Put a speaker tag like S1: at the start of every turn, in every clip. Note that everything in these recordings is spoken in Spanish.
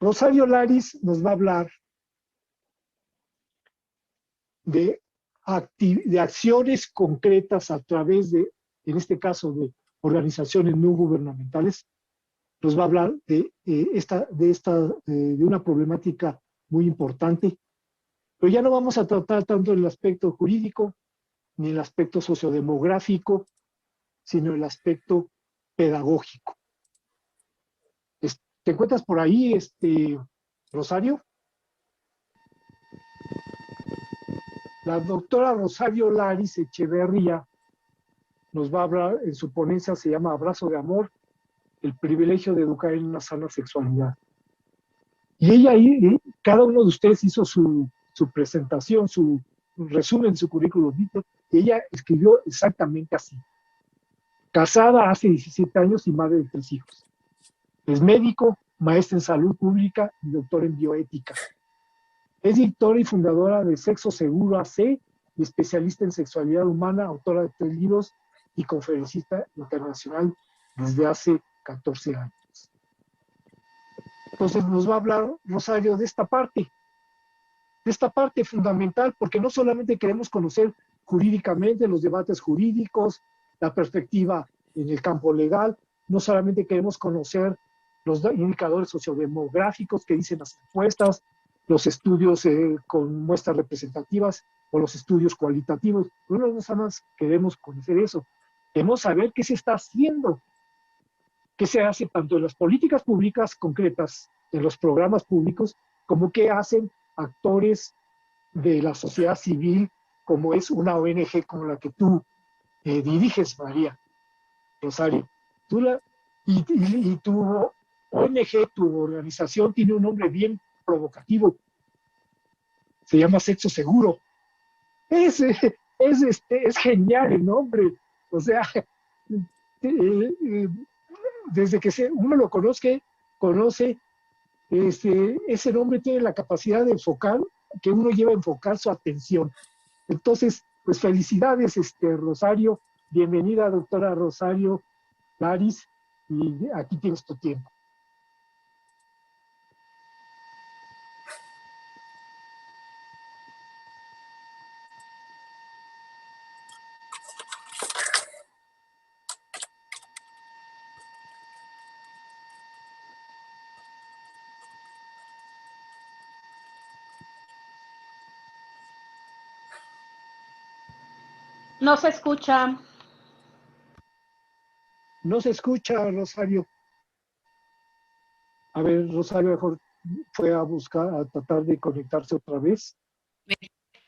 S1: Rosario Laris nos va a hablar de, de acciones concretas a través de, en este caso, de organizaciones no gubernamentales. Nos va a hablar de una problemática muy importante, pero ya no vamos a tratar tanto el aspecto jurídico ni el aspecto sociodemográfico, sino el aspecto pedagógico. ¿Te encuentras por ahí, Rosario? La doctora Rosario Laris Echeverría nos va a hablar en su ponencia, se llama Abrazo de Amor, el privilegio de educar en una sana sexualidad. Y ella ahí, cada uno de ustedes hizo su presentación, su resumen, su currículum vitae, y ella escribió exactamente así. Casada hace 17 años y madre de 3 hijos. Es médico, maestra en salud pública y doctora en bioética. Es directora y fundadora de Sexo Seguro AC y especialista en sexualidad humana, autora de 3 libros y conferencista internacional desde hace 14 años. Entonces nos va a hablar Rosario de esta parte fundamental, porque no solamente queremos conocer jurídicamente los debates jurídicos, la perspectiva en el campo legal, no solamente queremos conocer los indicadores sociodemográficos que dicen las encuestas, los estudios con muestras representativas o los estudios cualitativos. No nada más queremos conocer eso. Queremos saber qué se está haciendo, qué se hace tanto en las políticas públicas concretas, en los programas públicos, como qué hacen actores de la sociedad civil, como es una ONG como la que tú diriges, María Rosario. Y tu ONG, tu organización, tiene un nombre bien provocativo. Se llama Sexo Seguro. Es genial el nombre. O sea, desde que uno lo conoce, ese nombre tiene la capacidad de enfocar, que uno lleva a enfocar su atención. Entonces, pues felicidades, Rosario. Bienvenida, doctora Rosario Laris, y aquí tienes tu tiempo.
S2: No se escucha.
S1: No se escucha, Rosario. A ver, Rosario mejor fue a buscar, a tratar de conectarse otra vez.
S3: Me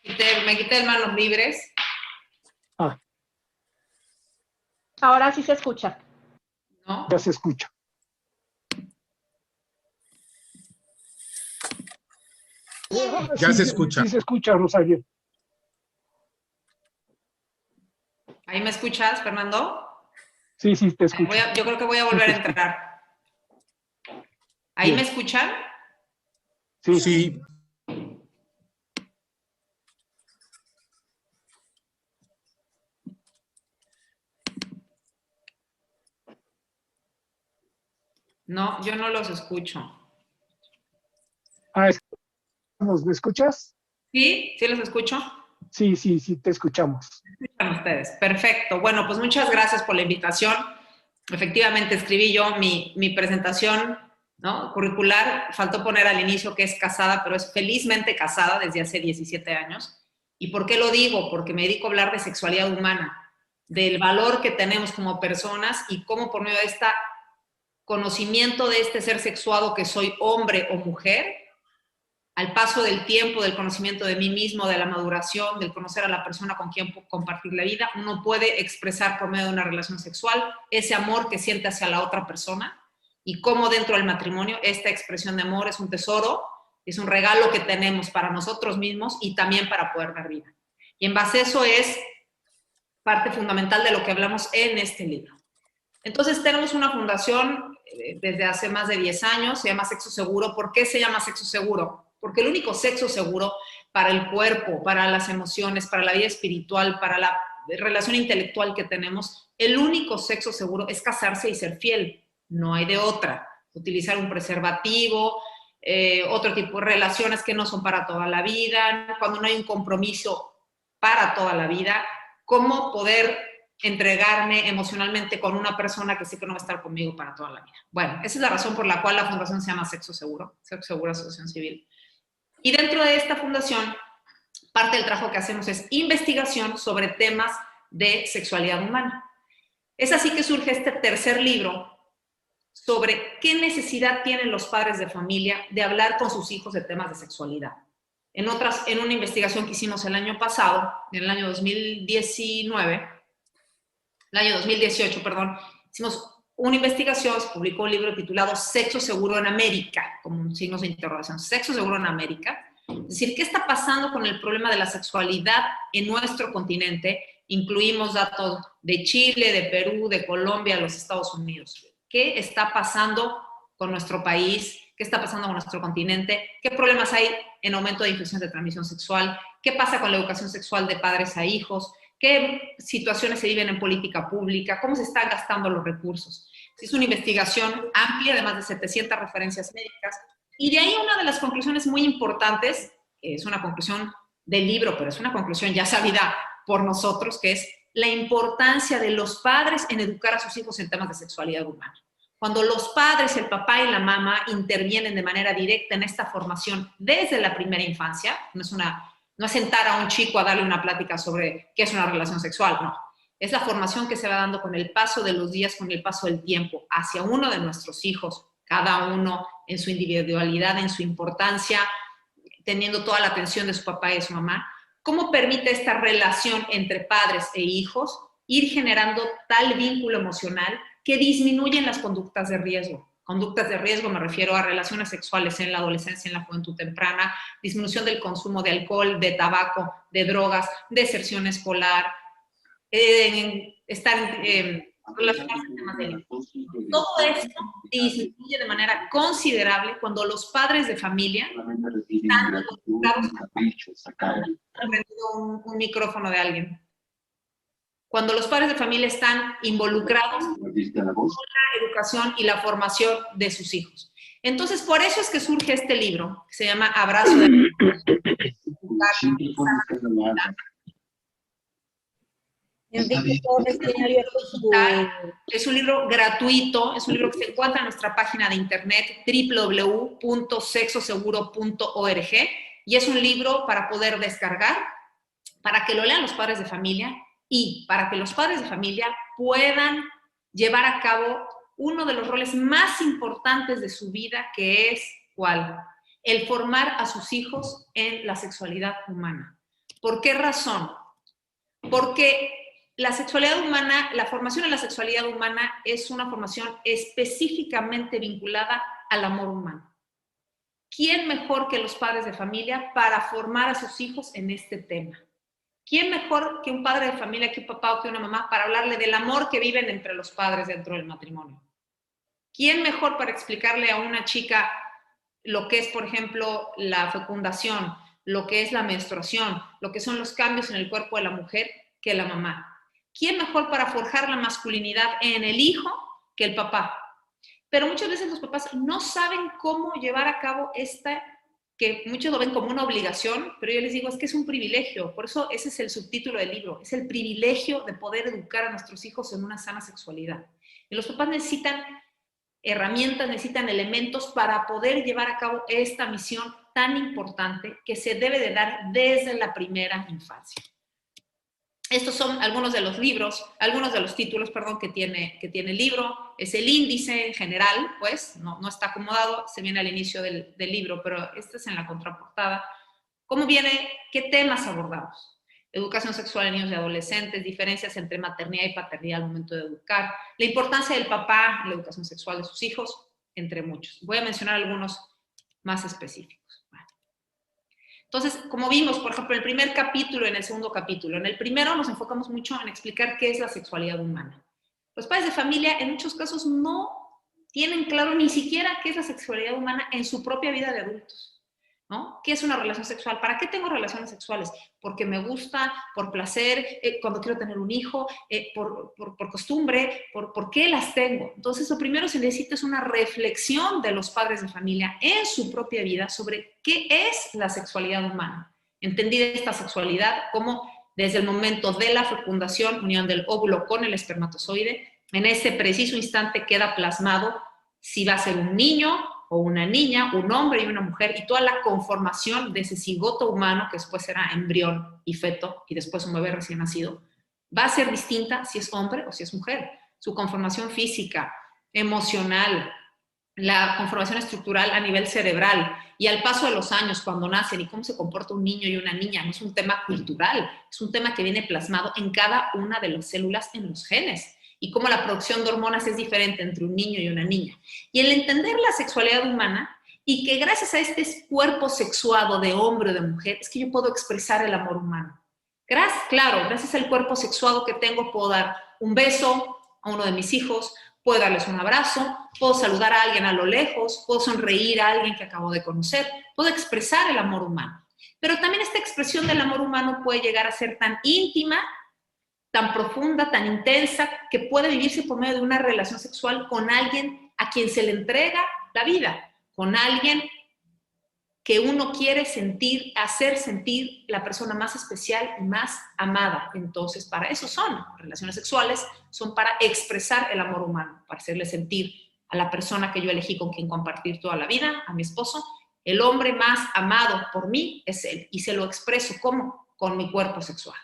S3: quité de manos libres.
S1: Ah.
S2: Ahora sí se escucha.
S3: ¿No?
S1: Ya se escucha.
S4: Ya
S1: sí,
S4: se escucha.
S1: Sí se escucha, Rosario.
S3: ¿Ahí me escuchas, Fernando?
S1: Sí, te escucho.
S3: Yo creo que voy a volver a entrar. ¿Ahí
S1: Bien.
S3: me escuchan?
S1: Sí.
S4: Sí.
S3: No, yo no los escucho.
S1: ¿Me escuchas?
S3: ¿Sí? ¿Sí los escucho?
S1: Sí, te escuchamos.
S3: Escuchan ustedes. Perfecto. Bueno, pues muchas gracias por la invitación. Efectivamente, escribí yo mi presentación, ¿no?, curricular. Faltó poner al inicio que es casada, pero es felizmente casada desde hace 17 años. ¿Y por qué lo digo? Porque me dedico a hablar de sexualidad humana, del valor que tenemos como personas y cómo por medio de este conocimiento de este ser sexuado que soy hombre o mujer, al paso del tiempo, del conocimiento de mí mismo, de la maduración, del conocer a la persona con quien compartir la vida, uno puede expresar por medio de una relación sexual ese amor que siente hacia la otra persona y cómo dentro del matrimonio esta expresión de amor es un tesoro, es un regalo que tenemos para nosotros mismos y también para poder dar vida. Y en base a eso es parte fundamental de lo que hablamos en este libro. Entonces tenemos una fundación desde hace más de 10 años, se llama Sexo Seguro. ¿Por qué se llama Sexo Seguro? Porque el único sexo seguro para el cuerpo, para las emociones, para la vida espiritual, para la relación intelectual que tenemos, el único sexo seguro es casarse y ser fiel. No hay de otra. Utilizar un preservativo, otro tipo de relaciones que no son para toda la vida, cuando no hay un compromiso para toda la vida, cómo poder entregarme emocionalmente con una persona que sé que no va a estar conmigo para toda la vida. Bueno, esa es la razón por la cual la fundación se llama Sexo Seguro Asociación Civil. Y dentro de esta fundación, parte del trabajo que hacemos es investigación sobre temas de sexualidad humana. Es así que surge este tercer libro sobre qué necesidad tienen los padres de familia de hablar con sus hijos de temas de sexualidad. En una investigación que hicimos el año pasado, en el año 2018, perdón, hicimos una investigación, se publicó un libro titulado Sexo Seguro en América, con signos de interrogación, Sexo Seguro en América. Es decir, ¿qué está pasando con el problema de la sexualidad en nuestro continente? Incluimos datos de Chile, de Perú, de Colombia, los Estados Unidos. ¿Qué está pasando con nuestro país? ¿Qué está pasando con nuestro continente? ¿Qué problemas hay en aumento de infecciones de transmisión sexual? ¿Qué pasa con la educación sexual de padres a hijos? ¿Qué situaciones se viven en política pública? ¿Cómo se están gastando los recursos? Es una investigación amplia de más de 700 referencias médicas. Y de ahí una de las conclusiones muy importantes, es una conclusión del libro, pero es una conclusión ya sabida por nosotros, que es la importancia de los padres en educar a sus hijos en temas de sexualidad humana. Cuando los padres, el papá y la mamá, intervienen de manera directa en esta formación desde la primera infancia, no es sentar a un chico a darle una plática sobre qué es una relación sexual, no. Es la formación que se va dando con el paso de los días, con el paso del tiempo, hacia uno de nuestros hijos, cada uno en su individualidad, en su importancia, teniendo toda la atención de su papá y de su mamá. ¿Cómo permite esta relación entre padres e hijos ir generando tal vínculo emocional que disminuyen las conductas de riesgo? Conductas de riesgo me refiero a relaciones sexuales en la adolescencia, en la juventud temprana, disminución del consumo de alcohol, de tabaco, de drogas, deserción escolar, relacionarse en temas de límites. Todo esto disminuye de manera considerable cuando los padres de familia están involucrados. Ha prendido un micrófono de alguien. Cuando los padres de familia están involucrados en la educación y la formación de sus hijos. Entonces, por eso es que surge este libro, que se llama Abrazo de Es un libro gratuito, es un libro que se encuentra en nuestra página de internet www.sexoseguro.org y es un libro para poder descargar, para que lo lean los padres de familia y para que los padres de familia puedan llevar a cabo uno de los roles más importantes de su vida, que es, ¿cuál? El formar a sus hijos en la sexualidad humana. ¿Por qué razón? Porque la sexualidad humana, la formación en la sexualidad humana es una formación específicamente vinculada al amor humano. ¿Quién mejor que los padres de familia para formar a sus hijos en este tema? ¿Quién mejor que un padre de familia, que un papá o que una mamá para hablarle del amor que viven entre los padres dentro del matrimonio? ¿Quién mejor para explicarle a una chica lo que es, por ejemplo, la fecundación, lo que es la menstruación, lo que son los cambios en el cuerpo de la mujer que la mamá? ¿Quién mejor para forjar la masculinidad en el hijo que el papá? Pero muchas veces los papás no saben cómo llevar a cabo esta, que muchos lo ven como una obligación, pero yo les digo, es que es un privilegio. Por eso ese es el subtítulo del libro, es el privilegio de poder educar a nuestros hijos en una sana sexualidad. Y los papás necesitan herramientas, necesitan elementos para poder llevar a cabo esta misión tan importante que se debe de dar desde la primera infancia. Estos son algunos de los libros, algunos de los títulos, perdón, que tiene el libro. Es el índice en general, pues, no está acomodado, se viene al inicio del libro, pero este es en la contraportada. ¿Cómo viene? ¿Qué temas abordamos? Educación sexual en niños y adolescentes, diferencias entre maternidad y paternidad al momento de educar, la importancia del papá en la educación sexual de sus hijos, entre muchos. Voy a mencionar algunos más específicos. Entonces, como vimos, por ejemplo, en el primer capítulo y en el segundo capítulo, en el primero nos enfocamos mucho en explicar qué es la sexualidad humana. Los padres de familia en muchos casos no tienen claro ni siquiera qué es la sexualidad humana en su propia vida de adultos. ¿no? ¿Qué es una relación sexual? ¿Para qué tengo relaciones sexuales? Porque me gusta, por placer, cuando quiero tener un hijo, por costumbre, ¿por qué las tengo? Entonces, lo primero que se necesita es una reflexión de los padres de familia en su propia vida sobre qué es la sexualidad humana. Entendida esta sexualidad como desde el momento de la fecundación, unión del óvulo con el espermatozoide, en ese preciso instante queda plasmado si va a ser un niño o una niña, un hombre y una mujer, y toda la conformación de ese cigoto humano, que después será embrión y feto, y después un bebé recién nacido, va a ser distinta si es hombre o si es mujer. Su conformación física, emocional, la conformación estructural a nivel cerebral, y al paso de los años, cuando nacen, y cómo se comporta un niño y una niña, no es un tema cultural, es un tema que viene plasmado en cada una de las células, en los genes, y cómo la producción de hormonas es diferente entre un niño y una niña. Y el entender la sexualidad humana, y que gracias a este cuerpo sexuado de hombre o de mujer, es que yo puedo expresar el amor humano. Gracias al cuerpo sexuado que tengo, puedo dar un beso a uno de mis hijos, puedo darles un abrazo, puedo saludar a alguien a lo lejos, puedo sonreír a alguien que acabo de conocer, puedo expresar el amor humano. Pero también esta expresión del amor humano puede llegar a ser tan íntima, tan profunda, tan intensa, que puede vivirse por medio de una relación sexual con alguien a quien se le entrega la vida, con alguien que uno quiere sentir, hacer sentir la persona más especial y más amada. Entonces, para eso son relaciones sexuales, son para expresar el amor humano, para hacerle sentir a la persona que yo elegí con quien compartir toda la vida, a mi esposo, el hombre más amado por mí es él, y se lo expreso ¿cómo? Con mi cuerpo sexual.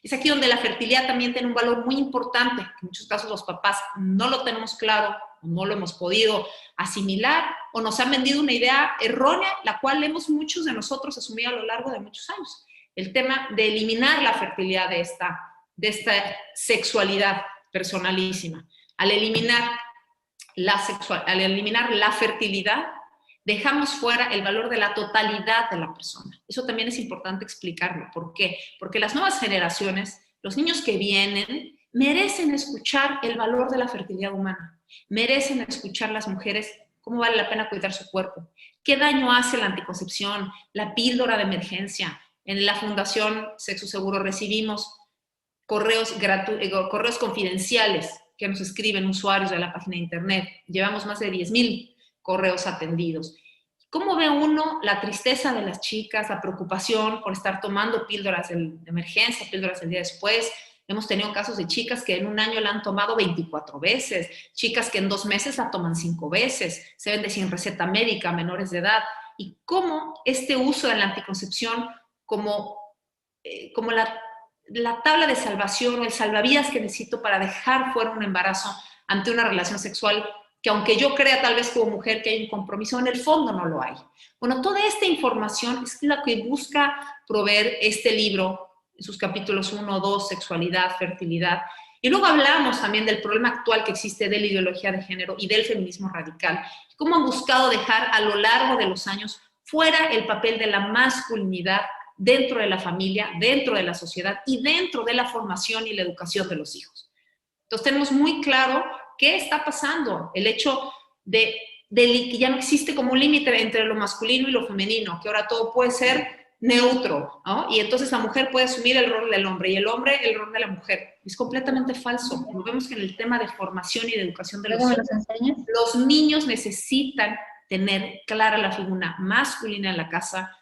S3: Es aquí donde la fertilidad también tiene un valor muy importante, que en muchos casos los papás no lo tenemos claro, no lo hemos podido asimilar, o nos han vendido una idea errónea, la cual muchos de nosotros asumido a lo largo de muchos años. El tema de eliminar la fertilidad de esta sexualidad personalísima. Al eliminar la fertilidad, dejamos fuera el valor de la totalidad de la persona. Eso también es importante explicarlo. ¿Por qué? Porque las nuevas generaciones, los niños que vienen, merecen escuchar el valor de la fertilidad humana. Merecen escuchar las mujeres cómo vale la pena cuidar su cuerpo, qué daño hace la anticoncepción, la píldora de emergencia. En la Fundación Sexo Seguro recibimos correos confidenciales que nos escriben usuarios de la página de internet. Llevamos más de 10,000 correos atendidos. ¿Cómo ve uno la tristeza de las chicas, la preocupación por estar tomando píldoras de emergencia, píldoras el día después? Hemos tenido casos de chicas que en un año la han tomado 24 veces, chicas que en 2 meses la toman 5 veces, se vende sin receta médica a menores de edad. Y cómo este uso de la anticoncepción como la tabla de salvación o el salvavidas que necesito para dejar fuera un embarazo ante una relación sexual que, aunque yo crea tal vez como mujer que hay un compromiso, en el fondo no lo hay. Bueno, toda esta información es la que busca proveer este libro en sus capítulos 1, 2, sexualidad, fertilidad. Y luego hablamos también del problema actual que existe de la ideología de género y del feminismo radical. Cómo han buscado dejar a lo largo de los años fuera el papel de la masculinidad dentro de la familia, dentro de la sociedad y dentro de la formación y la educación de los hijos. Entonces tenemos muy claro qué está pasando, el hecho de que ya no existe como un límite entre lo masculino y lo femenino, que ahora todo puede ser neutro, ¿no? Y entonces la mujer puede asumir el rol del hombre y el hombre el rol de la mujer. Es completamente falso. Lo vemos que en el tema de formación y de educación de los hijos, los niños necesitan tener clara la figura masculina en la casa,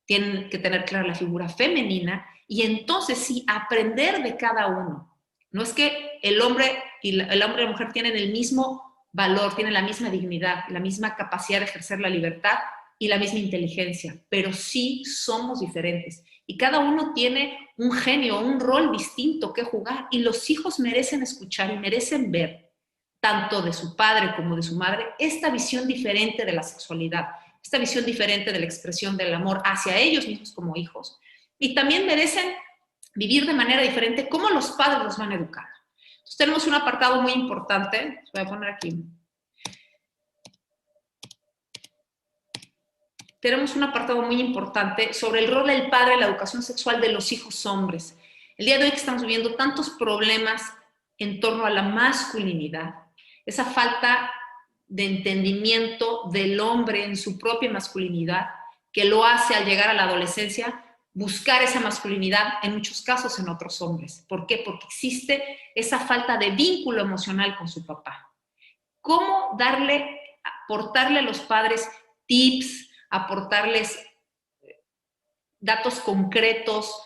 S3: tienen que tener clara la figura femenina, y entonces sí, aprender de cada uno. No es que el hombre y la mujer tienen el mismo valor, tienen la misma dignidad, la misma capacidad de ejercer la libertad y la misma inteligencia, pero sí somos diferentes. Y cada uno tiene un genio, un rol distinto que jugar, y los hijos merecen escuchar y merecen ver, tanto de su padre como de su madre, esta visión diferente de la sexualidad, esta visión diferente de la expresión del amor hacia ellos mismos como hijos. Y también merecen vivir de manera diferente cómo los padres los van educando. Entonces tenemos un apartado muy importante, voy a poner aquí. Tenemos un apartado muy importante sobre el rol del padre en la educación sexual de los hijos hombres. El día de hoy que estamos viviendo tantos problemas en torno a la masculinidad, esa falta de entendimiento del hombre en su propia masculinidad, que lo hace al llegar a la adolescencia buscar esa masculinidad, en muchos casos en otros hombres. ¿Por qué? Porque existe esa falta de vínculo emocional con su papá. ¿Cómo aportarle a los padres tips, aportarles datos concretos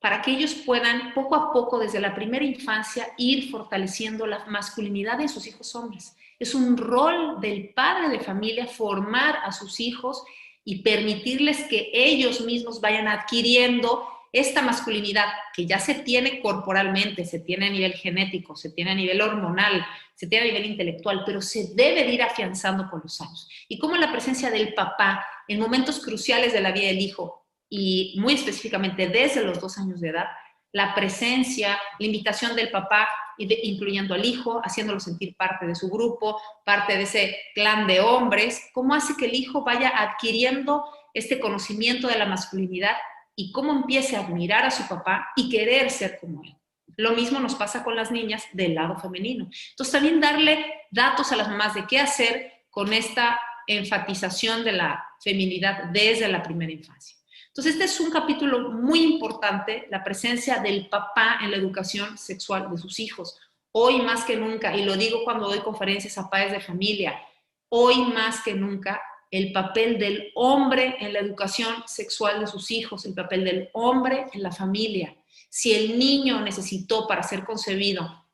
S3: para que ellos puedan poco a poco, desde la primera infancia, ir fortaleciendo la masculinidad de sus hijos hombres? Es un rol del padre de familia formar a sus hijos y permitirles que ellos mismos vayan adquiriendo esta masculinidad que ya se tiene corporalmente, se tiene a nivel genético, se tiene a nivel hormonal, se tiene a nivel intelectual, pero se debe de ir afianzando con los años. Y cómo la presencia del papá en momentos cruciales de la vida del hijo, y muy específicamente desde los 2 años de edad, la presencia, la invitación del papá, incluyendo al hijo, haciéndolo sentir parte de su grupo, parte de ese clan de hombres, cómo hace que el hijo vaya adquiriendo este conocimiento de la masculinidad y cómo empiece a admirar a su papá y querer ser como él. Lo mismo nos pasa con las niñas del lado femenino. Entonces también darle datos a las mamás de qué hacer con esta enfatización de la feminidad desde la primera infancia. Entonces, este es un capítulo muy importante, la presencia del papá en la educación sexual de sus hijos. Hoy más que nunca, y lo digo cuando doy conferencias a padres de familia, hoy más que nunca, el papel del hombre en la educación sexual de sus hijos, el papel del hombre en la familia. Si el niño necesitó para ser concebido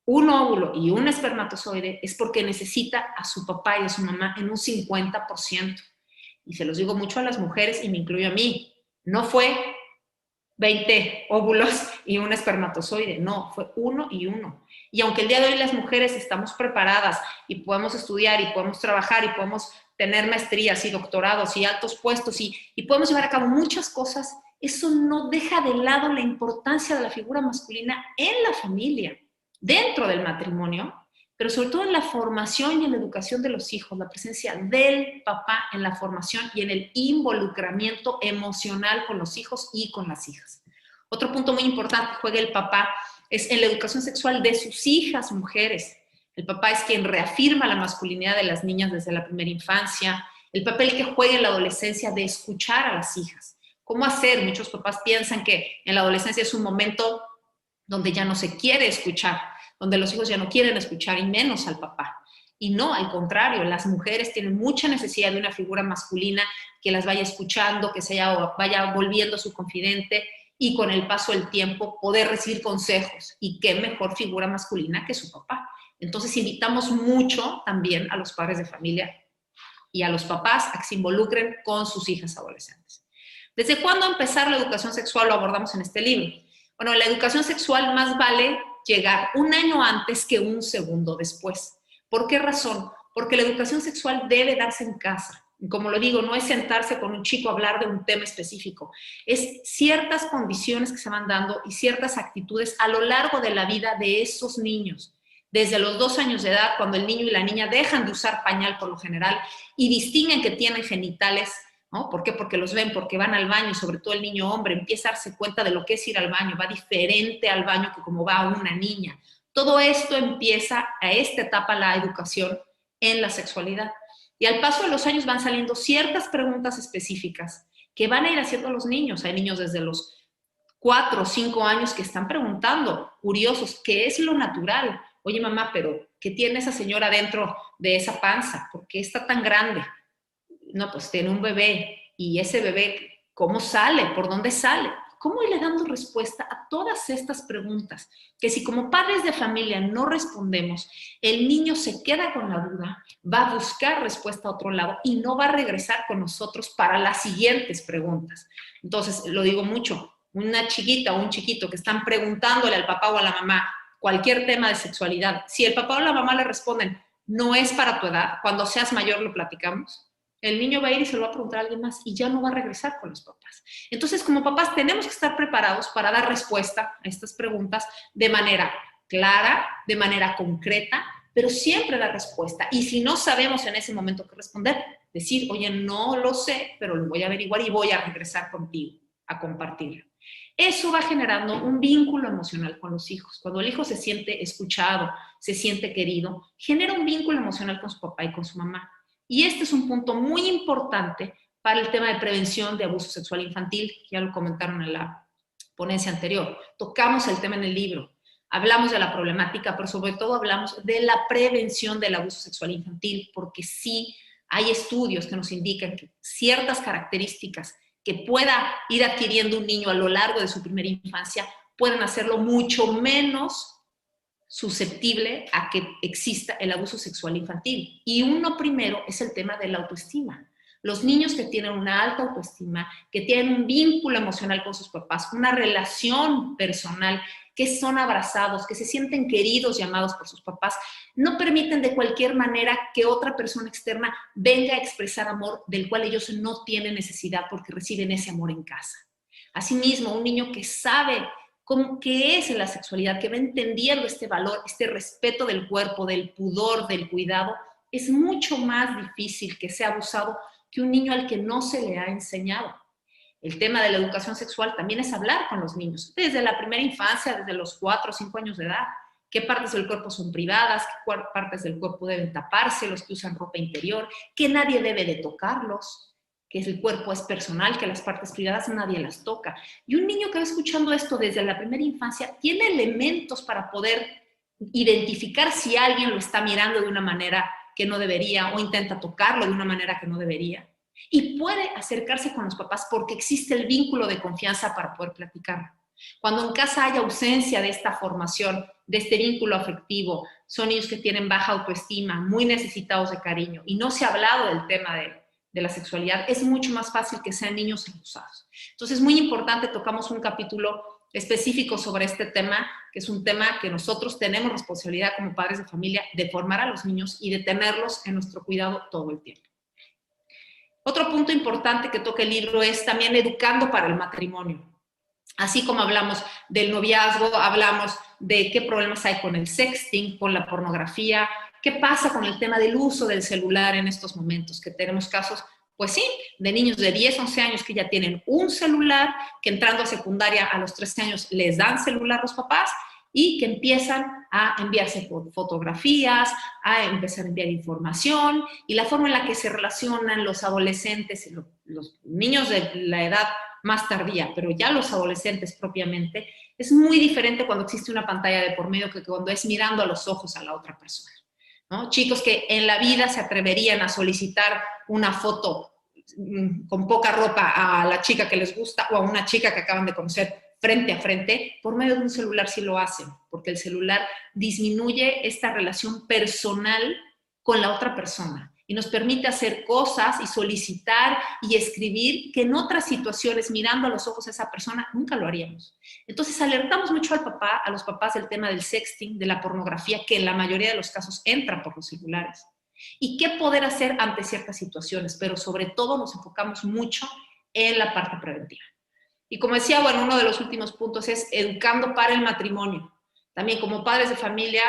S3: un óvulo y un espermatozoide, es porque necesita a su papá y a su mamá en un 50%. Y se los digo mucho a las mujeres y me incluyo a mí, no fue 20 óvulos y un espermatozoide, no, fue 1 y 1. Y aunque el día de hoy las mujeres estamos preparadas y podemos estudiar y podemos trabajar y podemos tener maestrías y doctorados y altos puestos y podemos llevar a cabo muchas cosas, eso no deja de lado la importancia de la figura masculina en la familia, dentro del matrimonio, pero sobre todo en la formación y en la educación de los hijos, la presencia del papá en la formación y en el involucramiento emocional con los hijos y con las hijas. Otro punto muy importante que juega el papá es en la educación sexual de sus hijas mujeres. El papá es quien reafirma la masculinidad de las niñas desde la primera infancia, el papel que juega en la adolescencia de escuchar a las hijas. ¿Cómo hacer? Muchos papás piensan que en la adolescencia es un momento donde ya no se quiere escuchar, donde los hijos ya no quieren escuchar y menos al papá. Y no, al contrario, las mujeres tienen mucha necesidad de una figura masculina que las vaya escuchando, que vaya volviendo su confidente y con el paso del tiempo poder recibir consejos. Y qué mejor figura masculina que su papá. Entonces invitamos mucho también a los padres de familia y a los papás a que se involucren con sus hijas adolescentes. ¿Desde cuándo empezar la educación sexual? Lo abordamos en este libro. Bueno, la educación sexual más vale llegar 1 año antes que 1 segundo después. ¿Por qué razón? Porque la educación sexual debe darse en casa. Como lo digo, no es sentarse con un chico a hablar de un tema específico. Es ciertas condiciones que se van dando y ciertas actitudes a lo largo de la vida de esos niños. Desde los 2 años de edad, cuando el niño y la niña dejan de usar pañal por lo general y distinguen que tienen genitales, ¿no? ¿Por qué? Porque los ven, porque van al baño, sobre todo el niño hombre, empieza a darse cuenta de lo que es ir al baño, va diferente al baño que como va una niña. Todo esto empieza a esta etapa la educación en la sexualidad. Y al paso de los años van saliendo ciertas preguntas específicas que van a ir haciendo los niños. Hay niños desde los 4 o 5 años que están preguntando, curiosos, ¿qué es lo natural? Oye, mamá, pero ¿qué tiene esa señora dentro de esa panza? ¿Por qué está tan grande? No, pues tiene un bebé, y ese bebé, ¿cómo sale? ¿Por dónde sale? ¿Cómo irle dando respuesta a todas estas preguntas? Que si como padres de familia no respondemos, el niño se queda con la duda, va a buscar respuesta a otro lado y no va a regresar con nosotros para las siguientes preguntas. Entonces, lo digo mucho, una chiquita o un chiquito que están preguntándole al papá o a la mamá cualquier tema de sexualidad, si el papá o la mamá le responden, no es para tu edad, cuando seas mayor lo platicamos, el niño va a ir y se lo va a preguntar a alguien más y ya no va a regresar con los papás. Entonces, como papás, tenemos que estar preparados para dar respuesta a estas preguntas de manera clara, de manera concreta, pero siempre dar respuesta. Y si no sabemos en ese momento qué responder, decir, oye, no lo sé, pero lo voy a averiguar y voy a regresar contigo a compartirlo. Eso va generando un vínculo emocional con los hijos. Cuando el hijo se siente escuchado, se siente querido, genera un vínculo emocional con su papá y con su mamá. Y este es un punto muy importante para el tema de prevención de abuso sexual infantil, que ya lo comentaron en la ponencia anterior. Tocamos el tema en el libro, hablamos de la problemática, pero sobre todo hablamos de la prevención del abuso sexual infantil, porque sí hay estudios que nos indican que ciertas características que pueda ir adquiriendo un niño a lo largo de su primera infancia pueden hacerlo mucho menos susceptible a que exista el abuso sexual infantil. Y uno primero es el tema de la autoestima. Los niños que tienen una alta autoestima, que tienen un vínculo emocional con sus papás, una relación personal, que son abrazados, que se sienten queridos y amados por sus papás, no permiten de cualquier manera que otra persona externa venga a expresar amor del cual ellos no tienen necesidad porque reciben ese amor en casa. Asimismo, un niño que sabe qué es la sexualidad, que va entendiendo este valor, este respeto del cuerpo, del pudor, del cuidado, es mucho más difícil que sea abusado que un niño al que no se le ha enseñado. El tema de la educación sexual también es hablar con los niños, desde la primera infancia, desde los 4 o 5 años de edad. ¿Qué partes del cuerpo son privadas? ¿Qué partes del cuerpo deben taparse? Los que usan ropa interior, que nadie debe de tocarlos, que el cuerpo es personal, que las partes privadas nadie las toca. Y un niño que va escuchando esto desde la primera infancia tiene elementos para poder identificar si alguien lo está mirando de una manera que no debería o intenta tocarlo de una manera que no debería. Y puede acercarse con los papás porque existe el vínculo de confianza para poder platicar. Cuando en casa hay ausencia de esta formación, de este vínculo afectivo, son niños que tienen baja autoestima, muy necesitados de cariño, y no se ha hablado del tema de la sexualidad, es mucho más fácil que sean niños abusados. Entonces es muy importante, tocamos un capítulo específico sobre este tema, que es un tema que nosotros tenemos responsabilidad como padres de familia de formar a los niños y de tenerlos en nuestro cuidado todo el tiempo. Otro punto importante que toca el libro es también educando para el matrimonio. Así como hablamos del noviazgo, hablamos de qué problemas hay con el sexting, con la pornografía, qué pasa con el tema del uso del celular en estos momentos, que tenemos casos, pues sí, de niños de 10, 11 años que ya tienen un celular, que entrando a secundaria a los 13 años les dan celular los papás y que empiezan a enviarse fotografías, a empezar a enviar información, y la forma en la que se relacionan los adolescentes y los niños de la edad más tardía, pero ya los adolescentes propiamente, es muy diferente cuando existe una pantalla de por medio que cuando es mirando a los ojos a la otra persona, ¿no? Chicos que en la vida se atreverían a solicitar una foto con poca ropa a la chica que les gusta o a una chica que acaban de conocer frente a frente, por medio de un celular sí lo hacen, porque el celular disminuye esta relación personal con la otra persona y nos permite hacer cosas y solicitar y escribir que en otras situaciones, mirando a los ojos a esa persona, nunca lo haríamos. Entonces alertamos mucho a los papás del tema del sexting, de la pornografía, que en la mayoría de los casos entra por los celulares. Y qué poder hacer ante ciertas situaciones, pero sobre todo nos enfocamos mucho en la parte preventiva. Y como decía, bueno, uno de los últimos puntos es educando para el matrimonio. También como padres de familia,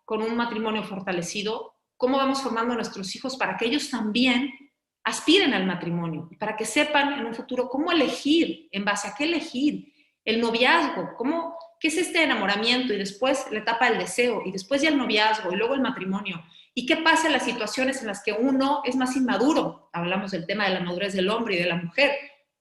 S3: con un matrimonio fortalecido, ¿cómo vamos formando a nuestros hijos para que ellos también aspiren al matrimonio? Para que sepan en un futuro cómo elegir, en base a qué elegir, el noviazgo, qué es este enamoramiento y después la etapa del deseo y después ya el noviazgo y luego el matrimonio. ¿Y qué pasa en las situaciones en las que uno es más inmaduro? Hablamos del tema de la madurez del hombre y de la mujer.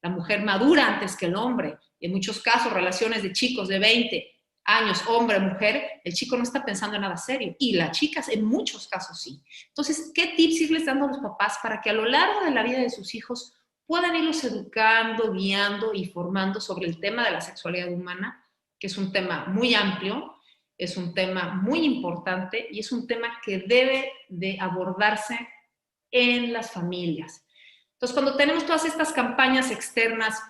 S3: La mujer madura antes que el hombre. En muchos casos, relaciones de chicos de 20 años, hombre, mujer, el chico no está pensando en nada serio. Y las chicas, en muchos casos, sí. Entonces, ¿qué tips irles dando a los papás para que a lo largo de la vida de sus hijos puedan irlos educando, guiando y formando sobre el tema de la sexualidad humana, que es un tema muy amplio, es un tema muy importante y es un tema que debe de abordarse en las familias? Entonces, cuando tenemos todas estas campañas externas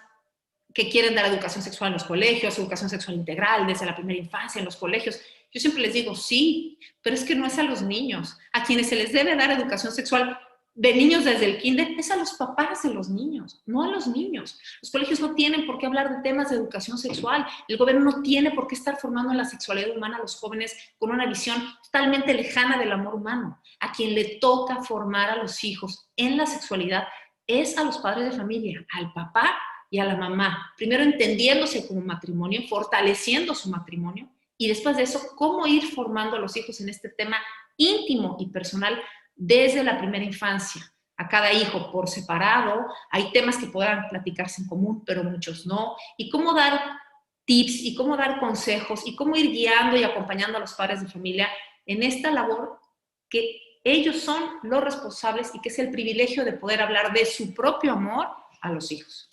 S3: que quieren dar educación sexual en los colegios, educación sexual integral desde la primera infancia en los colegios, yo siempre les digo, sí, pero es que no es a los niños. A quienes se les debe dar educación sexual de niños desde el kinder es a los papás de los niños, no a los niños. Los colegios no tienen por qué hablar de temas de educación sexual. El gobierno no tiene por qué estar formando en la sexualidad humana a los jóvenes con una visión totalmente lejana del amor humano. A quien le toca formar a los hijos en la sexualidad es a los padres de familia, al papá y a la mamá. Primero entendiéndose como matrimonio, fortaleciendo su matrimonio, y después de eso, cómo ir formando a los hijos en este tema íntimo y personal desde la primera infancia, a cada hijo por separado, hay temas que podrán platicarse en común, pero muchos no, y cómo dar tips, y cómo dar consejos, y cómo ir guiando y acompañando a los padres de familia en esta labor que ellos son los responsables y que es el privilegio de poder hablar de su propio amor a los hijos.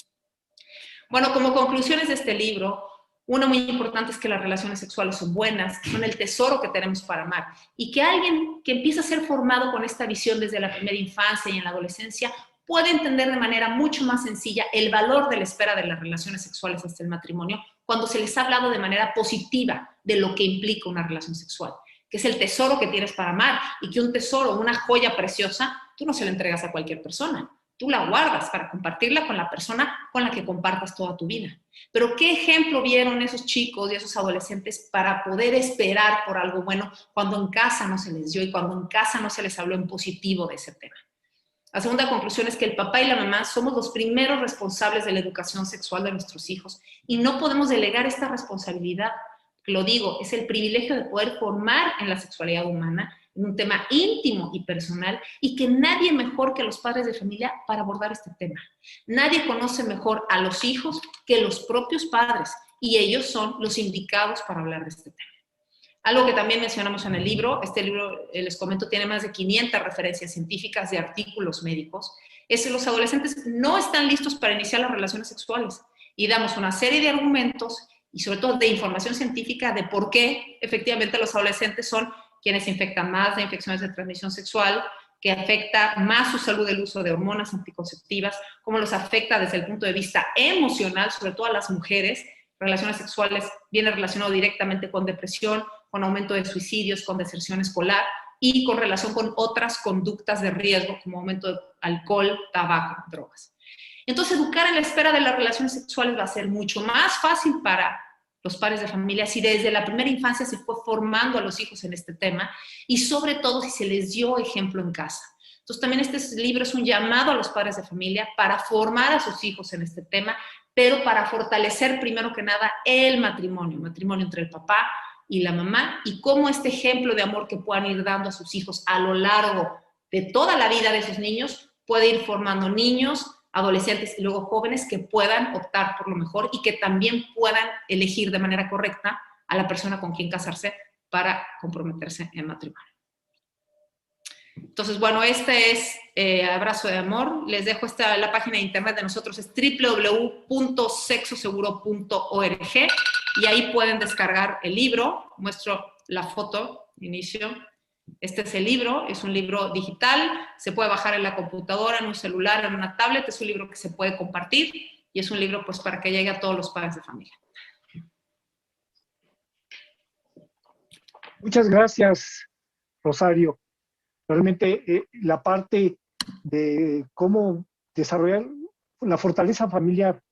S3: Bueno, como conclusiones de este libro, una muy importante es que las relaciones sexuales son buenas, son el tesoro que tenemos para amar, y que alguien que empieza a ser formado con esta visión desde la primera infancia y en la adolescencia puede entender de manera mucho más sencilla el valor de la espera de las relaciones sexuales hasta el matrimonio cuando se les ha hablado de manera positiva de lo que implica una relación sexual, que es el tesoro que tienes para amar, y que un tesoro, una joya preciosa, tú no se la entregas a cualquier persona. Tú la guardas para compartirla con la persona con la que compartas toda tu vida. Pero ¿qué ejemplo vieron esos chicos y esos adolescentes para poder esperar por algo bueno cuando en casa no se les dio y cuando en casa no se les habló en positivo de ese tema? La segunda conclusión es que el papá y la mamá somos los primeros responsables de la educación sexual de nuestros hijos y no podemos delegar esta responsabilidad. Lo digo, es el privilegio de poder formar en la sexualidad humana, en un tema íntimo y personal, y que nadie mejor que los padres de familia para abordar este tema. Nadie conoce mejor a los hijos que los propios padres, y ellos son los indicados para hablar de este tema. Algo que también mencionamos en el libro, este libro, les comento, tiene más de 500 referencias científicas de artículos médicos, es que los adolescentes no están listos para iniciar las relaciones sexuales, y damos una serie de argumentos y sobre todo de información científica de por qué efectivamente los adolescentes son quienes se infectan más de infecciones de transmisión sexual, que afecta más su salud el uso de hormonas anticonceptivas, cómo los afecta desde el punto de vista emocional, sobre todo a las mujeres. Relaciones sexuales viene relacionado directamente con depresión, con aumento de suicidios, con deserción escolar y con relación con otras conductas de riesgo como aumento de alcohol, tabaco, drogas. Entonces, educar en la espera de las relaciones sexuales va a ser mucho más fácil para los padres de familia si desde la primera infancia se fue formando a los hijos en este tema y sobre todo si se les dio ejemplo en casa. Entonces, también este libro es un llamado a los padres de familia para formar a sus hijos en este tema, pero para fortalecer primero que nada el matrimonio entre el papá y la mamá, y cómo este ejemplo de amor que puedan ir dando a sus hijos a lo largo de toda la vida de esos niños puede ir formando niños, adolescentes y luego jóvenes que puedan optar por lo mejor y que también puedan elegir de manera correcta a la persona con quien casarse para comprometerse en matrimonio. Entonces, bueno, este es Abrazo de Amor. Les dejo la página de internet de nosotros, es www.sexoseguro.org, y ahí pueden descargar el libro. Muestro la foto de inicio. Este es el libro, es un libro digital, se puede bajar en la computadora, en un celular, en una tablet, es un libro que se puede compartir y es un libro pues para que llegue a todos los padres de familia.
S1: Muchas gracias, Rosario. Realmente la parte de cómo desarrollar la fortaleza familiar,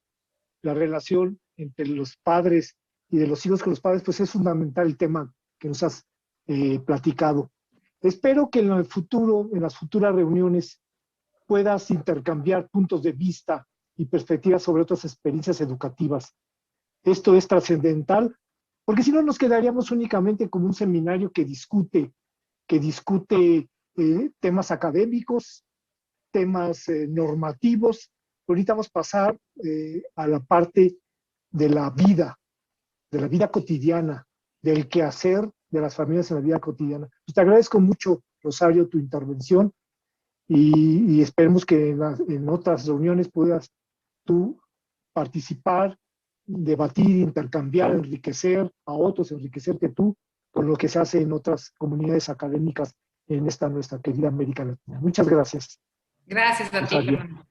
S1: la relación entre los padres y de los hijos con los padres, pues es fundamental el tema que nos has platicado. Espero que en el futuro, en las futuras reuniones, puedas intercambiar puntos de vista y perspectivas sobre otras experiencias educativas. Esto es trascendental, porque si no nos quedaríamos únicamente como un seminario que discute temas académicos, temas normativos. Ahorita vamos a pasar a la parte de la vida cotidiana, del quehacer de las familias en la vida cotidiana. Pues te agradezco mucho, Rosario, tu intervención y esperemos que en otras reuniones puedas tú participar, debatir, intercambiar, enriquecer a otros, enriquecerte tú con lo que se hace en otras comunidades académicas en esta nuestra querida América Latina. Muchas gracias.
S3: Gracias a ti, Fernando.